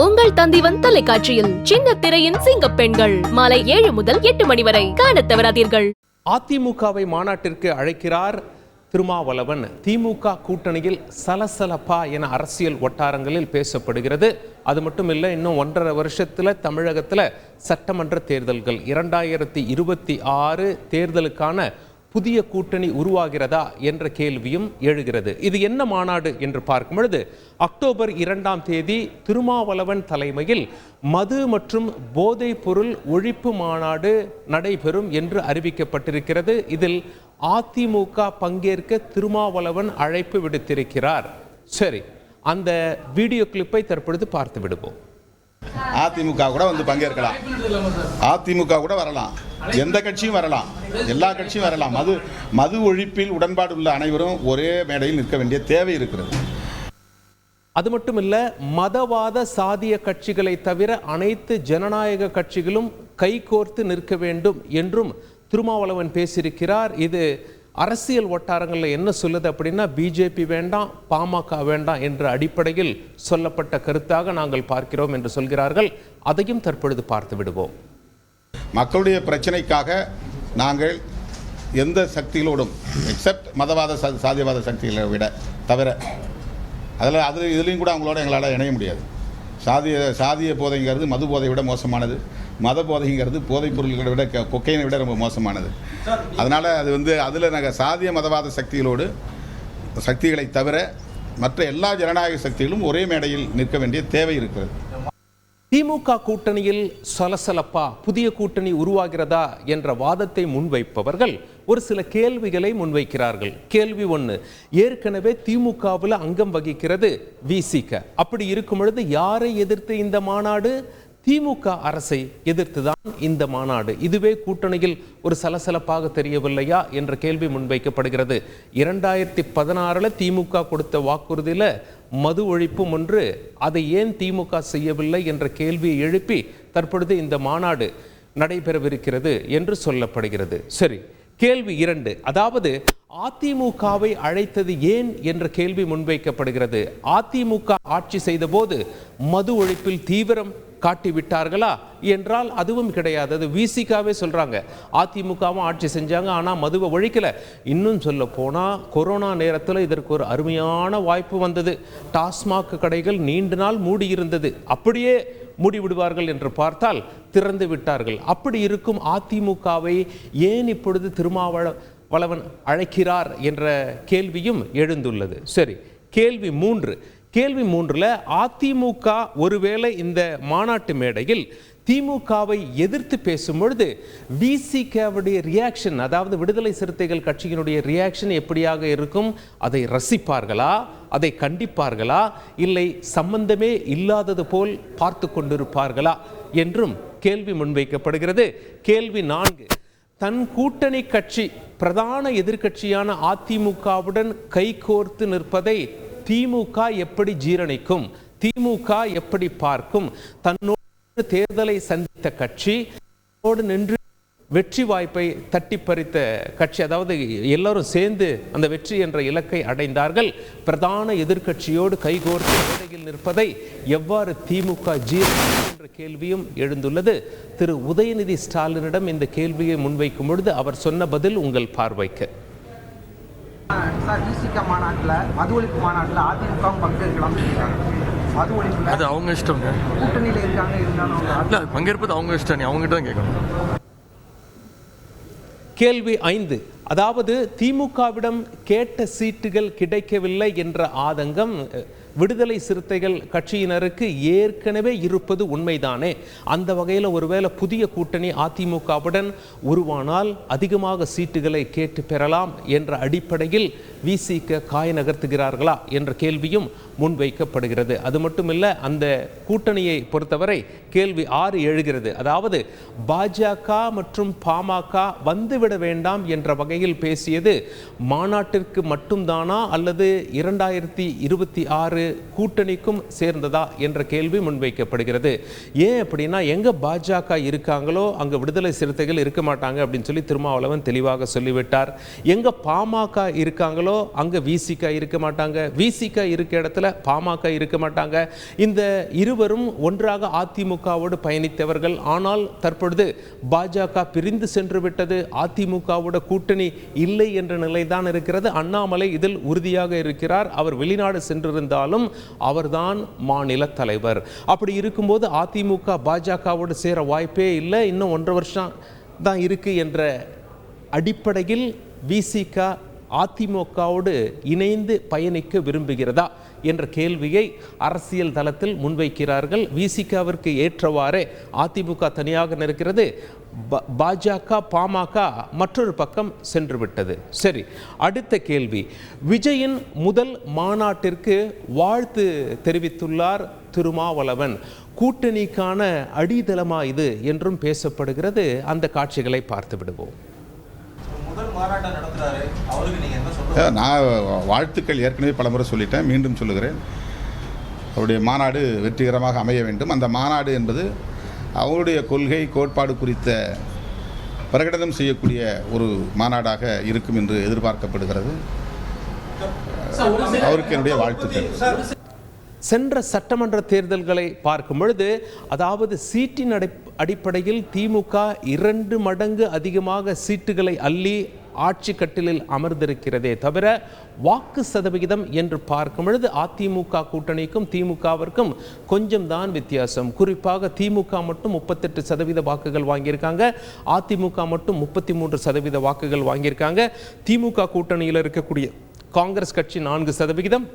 உங்கள் தந்திவன் தொலைக்காட்சியில் சின்ன திரையின் சிங்க பெண்கள் மாலை 7 முதல் 8 மணி வரை காணத் தவறாதீர்கள். அதிமுகவை மாநாட்டிற்கு அழைக்கிறார் திருமாவளவன். திமுக கூட்டணியில் சலசலப்பா என அரசியல் வட்டாரங்களில் பேசப்படுகிறது. அது மட்டும் இல்லை, இன்னும் 1.5 வருஷத்துல தமிழகத்துல சட்டமன்ற தேர்தல்கள் 2026 தேர்தலுக்கான புதிய கூட்டணி உருவாகிறதா என்ற கேள்வியும் எழுகிறது. இது என்ன மாநாடு என்று பார்க்கும் பொழுது அக்டோபர் 2ஆம் தேதி திருமாவளவன் தலைமையில் மது மற்றும் போதைப் பொருள் ஒழிப்பு மாநாடு நடைபெறும் என்று அறிவிக்கப்பட்டிருக்கிறது. இதில் அதிமுக பங்கேற்க திருமாவளவன் அழைப்பு விடுத்திருக்கிறார். சரி, அந்த வீடியோ கிளிப்பை தற்பொழுது பார்த்து விடுவோம். அதிமுக கூட வந்து பங்கேற்கலாம், அதிமுக கூட வரலாம், எந்த கட்சியும் வரலாம், எல்லா கட்சியும் வரலாம். மது ஒழிப்பில் உடன்பாடு உள்ள அனைவரும் ஒரே மேடையில் நிற்க வேண்டிய தேவை இருக்கிறது. அது மட்டும் இல்ல, மதவாத சாதிய கட்சிகளை தவிர அனைத்து ஜனநாயக கட்சிகளும் கைகோர்த்து நிற்க வேண்டும் என்றும் திருமாவளவன் பேசியிருக்கிறார். இது அரசியல் வட்டாரங்களில் என்ன சொல்லுது அப்படின்னா, பிஜேபி வேண்டாம், பாமக வேண்டாம் என்ற அடிப்படையில் சொல்லப்பட்ட கருத்தாக நாங்கள் பார்க்கிறோம் என்று சொல்கிறார்கள். அதையும் தற்பொழுது பார்த்து விடுவோம். மக்களுடைய பிரச்சனைக்காக நாங்கள் எந்த சக்திகளோடும் எக்ஸப்ட் மதவாத சாதியவாத சக்திகளை விட தவிர இதுலேயும் கூட அவங்களோட எங்களால் இணைய முடியாது. சாதிய போதைங்கிறது மது போதை விட மோசமானது, மத போதைங்கிறது போதைப் பொருள்களை விட கொக்கைனை விட ரொம்ப மோசமானது. அதனால் அதில் நாங்கள் சாதிய மதவாத சக்திகளை தவிர மற்ற எல்லா ஜனநாயக சக்திகளும் ஒரே மேடையில் நிற்க வேண்டிய தேவை இருக்கிறது. திமுக கூட்டணியில் சலசலப்பா, புதிய கூட்டணி உருவாகிறதா என்ற வாதத்தை முன்வைப்பவர்கள் ஒரு சில கேள்விகளை முன்வைக்கிறார்கள். கேள்வி 1, ஏற்கனவே திமுகவில் அங்கம் வகிக்கிறது விசிக. அப்படி இருக்கும் பொழுது யாரை எதிர்த்து இந்த மாநாடு? திமுக அரசை எதிர்த்துதான் இந்த மாநாடு. இதுவே கூட்டணியில் ஒரு சலசலப்பாக தெரியவில்லையா என்ற கேள்வி முன்வைக்கப்படுகிறது. 2016 திமுக கொடுத்த வாக்குறுதியில் மது ஒழிப்பும் ஒன்று, அதை ஏன் திமுக செய்யவில்லை என்ற கேள்வியை எழுப்பி தற்பொழுது இந்த மாநாடு நடைபெறவிருக்கிறது என்று சொல்லப்படுகிறது. சரி, கேள்வி 2, அதாவது அதிமுகவை அழைத்தது ஏன் என்ற கேள்வி முன்வைக்கப்படுகிறது. அதிமுக ஆட்சி செய்த போது மது ஒழிப்பில் தீவிரம் காட்டிவிட்டார்களா என்றால் அதுவும் கிடையாது. அது விசிகாவே சொல்றாங்க, அதிமுகவும் ஆட்சி செஞ்சாங்க, ஆனால் மதுவை ஒழிக்கல. இன்னும் சொல்ல போனா கொரோனா நேரத்தில் இதற்கு ஒரு அருமையான வாய்ப்பு வந்தது. டாஸ்மாக் கடைகள் நீண்ட நாள் மூடி இருந்தது, அப்படியே மூடிவிடுவார்கள் என்று பார்த்தால் திறந்து விட்டார்கள். அப்படி இருக்கும் அதிமுகவை ஏன் இப்பொழுது திருமாவளவன் அழைக்கிறார் என்ற கேள்வியும் எழுந்துள்ளது. சரி, கேள்வி 3ல் அதிமுக ஒருவேளை இந்த மாநாட்டு மேடையில் திமுகவை எதிர்த்து பேசும்பொழுது விசிகவுடைய ரியாக்ஷன், அதாவது விடுதலை சிறுத்தைகள் கட்சியினுடைய ரியாக்ஷன் எப்படியாக இருக்கும்? அதை ரசிப்பார்களா, அதை கண்டிப்பார்களா, இல்லை சம்பந்தமே இல்லாதது போல் பார்த்து கொண்டிருப்பார்களா என்றும் கேள்வி முன்வைக்கப்படுகிறது. கேள்வி 4, தன் கூட்டணி கட்சி பிரதான எதிர்க்கட்சியான அதிமுகவுடன் கைகோர்த்து நிற்பதை திமுக எப்படி ஜீரணிக்கும்? திமுக எப்படி பார்க்கும்? தன்னோடு தேர்தலை சந்தித்த கட்சி, நின்று வெற்றி வாய்ப்பை தட்டி பறித்த கட்சி, அதாவது எல்லாரும் சேர்ந்து அந்த வெற்றி என்ற இலக்கை அடைந்தார்கள். பிரதான எதிர்க்கட்சியோடு கைகோர்த்து மேடையில் நிற்பதை எவ்வாறு திமுக ஜீரணிக்கும் என்ற கேள்வியும் எழுந்துள்ளது. திரு உதயநிதி ஸ்டாலினிடம் இந்த கேள்வியை முன்வைக்கும் பொழுது அவர் சொன்ன பதில் உங்கள் பார்வைக்கு. சார், விசிக மாநாட்டில் மது ஒழிப்பு மாநாட்டில் அதிமுகவும் பங்கேற்கலாம். மது ஒழிப்பு அது அவங்க இஷ்டம், கூட்டணியில் இருக்காங்க, இருந்தாலும் இல்லை பங்கேற்பது அவங்க இஷ்டம், நீ அவங்ககிட்ட தான் கேட்கணும். கேள்வி 5, அதாவது திமுகவிடம் கேட்ட சீட்டுகள் கிடைக்கவில்லை என்ற ஆதங்கம் விடுதலை சிறுத்தைகள் கட்சியினருக்கு ஏற்கனவே இருப்பது உண்மைதானே? அந்த வகையில் ஒருவேளை புதிய கூட்டணி அதிமுகவுடன் உருவானால் அதிகமாக சீட்டுகளை கேட்டு பெறலாம் என்ற அடிப்படையில் விசிக காய் நகர்த்துகிறார்களா என்ற கேள்வியும் முன்வைக்கப்படுகிறது. அது மட்டுமில்லை, அந்த கூட்டணியை பொறுத்தவரை கேள்வி 6 எழுகிறது. அதாவது பாஜக மற்றும் பாமக வந்துவிட வேண்டாம் என்ற வகையில் பேசியது மாநாட்டிற்கு மட்டும்தானா, அல்லது 2026 கூட்டணிக்கும் சேர்ந்ததா என்ற கேள்வி முன்வைக்கப்படுகிறது. ஏன் அப்படின்னா எங்க பாஜக இருக்காங்களோ அங்க விடுதலை சிறுத்தைகள் இருக்க மாட்டாங்க அப்படின்னு சொல்லி திருமாவளவன் தெளிவாக சொல்லிவிட்டார். எங்க பாமக இருக்காங்களோ அங்க விசிக இருக்க மாட்டாங்க, விசிக இருக்க இடத்துல பாமக இருக்க மாட்டாங்க. இந்த இருவரும் ஒன்றாக அதிமுகவோடு பயணித்தவர்கள். ஆனால் தற்பொழுது பாஜக பிரிந்து சென்று விட்டது, அதிமுகவோட கூட்டணி இல்லை என்ற நிலைதான் இருக்கிறது. அண்ணாமலை இதில் உறுதியாக இருக்கிறார். அவர் வெளிநாடு சென்றிருந்தாலும் அவர்தான் மாநில தலைவர். அப்படி இருக்கும்போது அதிமுக பாஜகவோடு சேர வாய்ப்பே இல்லை, இன்னும் 1.5 வருஷம் தான் இருக்கு என்ற அடிப்படையில் விசிக அதிமுகவோடு இணைந்து பயணிக்க விரும்புகிறதா என்ற கேள்வியை அரசியல் தளத்தில் முன்வைக்கிறார்கள். விசிகவிற்கு ஏற்றவாறே அதிமுக தனியாக நிற்கிறது, பாஜக பாமக மற்றொரு பக்கம் சென்று விட்டது. சரி, அடுத்த கேள்வி. விஜயின் முதல் மாநாட்டிற்கு வாழ்த்து தெரிவித்துள்ளார் திருமாவளவன். கூட்டணிக்கான அடித்தளமா இது என்றும் பேசப்படுகிறது. அந்த காட்சிகளை பார்த்து விடுவோம். நான் வாழ்த்துக்கள் ஏற்கனவே பலமுறை சொல்லிட்டேன், மீண்டும் சொல்லுகிறேன். அவருடைய மாநாடு வெற்றிகரமாக அமைய வேண்டும். அந்த மாநாடு என்பது அவருடைய கொள்கை கோட்பாடு குறித்த பிரகடனம் செய்யக்கூடிய ஒரு மாநாடாக இருக்கும் என்று எதிர்பார்க்கப்படுகிறது. அவருக்கு என்னுடைய வாழ்த்துக்கள். சென்ற சட்டமன்ற தேர்தல்களை பார்க்கும் பொழுது, அதாவது சீட்டின் அடிப்படையில் திமுக 2 மடங்கு அதிகமாக சீட்டுகளை அள்ளி ஆட்சி கட்டிலில் அமர்ந்திருக்கிறதே தவிர வாக்கு சதவிகிதம் என்று பார்க்கும் பொழுது அதிமுக கூட்டணிக்கும் திமுகவிற்கும் கொஞ்சம் தான் வித்தியாசம். குறிப்பாக திமுக மட்டும் 38% வாக்குகள் வாங்கியிருக்காங்க, அதிமுக மட்டும் 33% வாக்குகள் வாங்கியிருக்காங்க. திமுக கூட்டணியில் இருக்கக்கூடிய காங்கிரஸ் கட்சி 4%,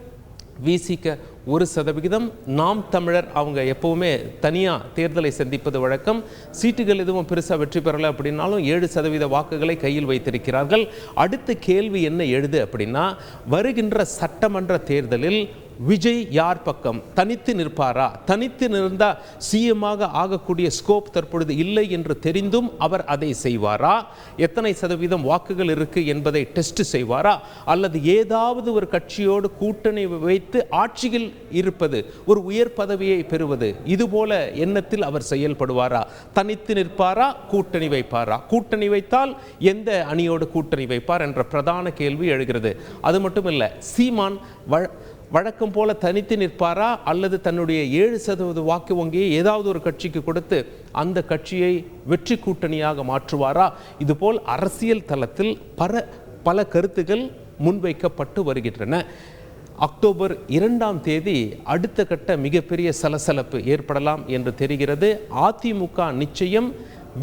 விசிக 1%, நாம் தமிழர் அவங்க எப்பவுமே தனியாக தேர்தலை சந்திப்பது வழக்கம். சீட்டுகள் எதுவும் பெருசாக வெற்றி பெறலை அப்படின்னாலும் 7% வாக்குகளை கையில் வைத்திருக்கிறார்கள். அடுத்த கேள்வி என்ன எழுது அப்படின்னா, வருகின்ற சட்டமன்ற தேர்தலில் விஜய் யார் பக்கம்? தனித்து நிற்பாரா? தனித்து நிற்ந்தால் சிஎம்மாக ஆகக்கூடிய ஸ்கோப் தற்பொழுது இல்லை என்று தெரிந்தும் அவர் அதை செய்வாரா? எத்தனை சதவீதம் வாக்குகள் இருக்கு என்பதை டெஸ்ட் செய்வாரா? அல்லது ஏதாவது ஒரு கட்சியோடு கூட்டணி வைத்து ஆட்சியில் இருப்பது, ஒரு உயர் பதவியை பெறுவது, இதுபோல எண்ணத்தில் அவர் செயல்படுவாரா? தனித்து நிற்பாரா? கூட்டணி வைப்பாரா? கூட்டணி வைத்தால் எந்த அணியோடு கூட்டணி வைப்பார் என்ற பிரதான கேள்வி எழுகிறது. அது மட்டும் இல்லை, சீமான் வழக்கம் போல தனித்து நிற்பாரா அல்லது தன்னுடைய 7% வாக்கு வங்கியை ஏதாவது ஒரு கட்சிக்கு கொடுத்து அந்த கட்சியை வெற்றி கூட்டணியாக மாற்றுவாரா? இதுபோல் அரசியல் தளத்தில் பல கருத்துக்கள் முன்வைக்கப்பட்டு வருகின்றன. அக்டோபர் 2ஆம் தேதி அடுத்த கட்ட மிகப்பெரிய சலசலப்பு ஏற்படலாம் என்று தெரிகிறது. அதிமுக நிச்சயம்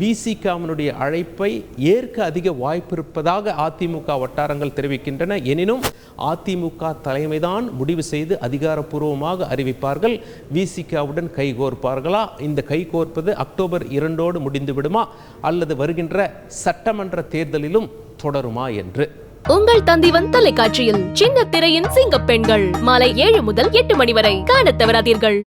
விசிகவினுடைய அழைப்பை ஏற்க அதிக வாய்ப்பு இருப்பதாக அதிமுக வட்டாரங்கள் தெரிவிக்கின்றன. எனினும் அதிமுக தலைமைதான் முடிவு செய்து அதிகாரப்பூர்வமாக அறிவிப்பார்கள். விசிகவுடன் கைகோர்ப்பார்களா? இந்த கைகோர்ப்பது அக்டோபர் 2ஓடு முடிந்து விடுமா அல்லது வருகின்ற சட்டமன்ற தேர்தலிலும் தொடருமா என்று. உங்கள் தந்திவன் தொலைக்காட்சியில் சின்ன திரையின் சிங்கப்பெண்கள் மாலை 7 முதல் 8 மணி வரை காணத் தவறாதீர்கள்.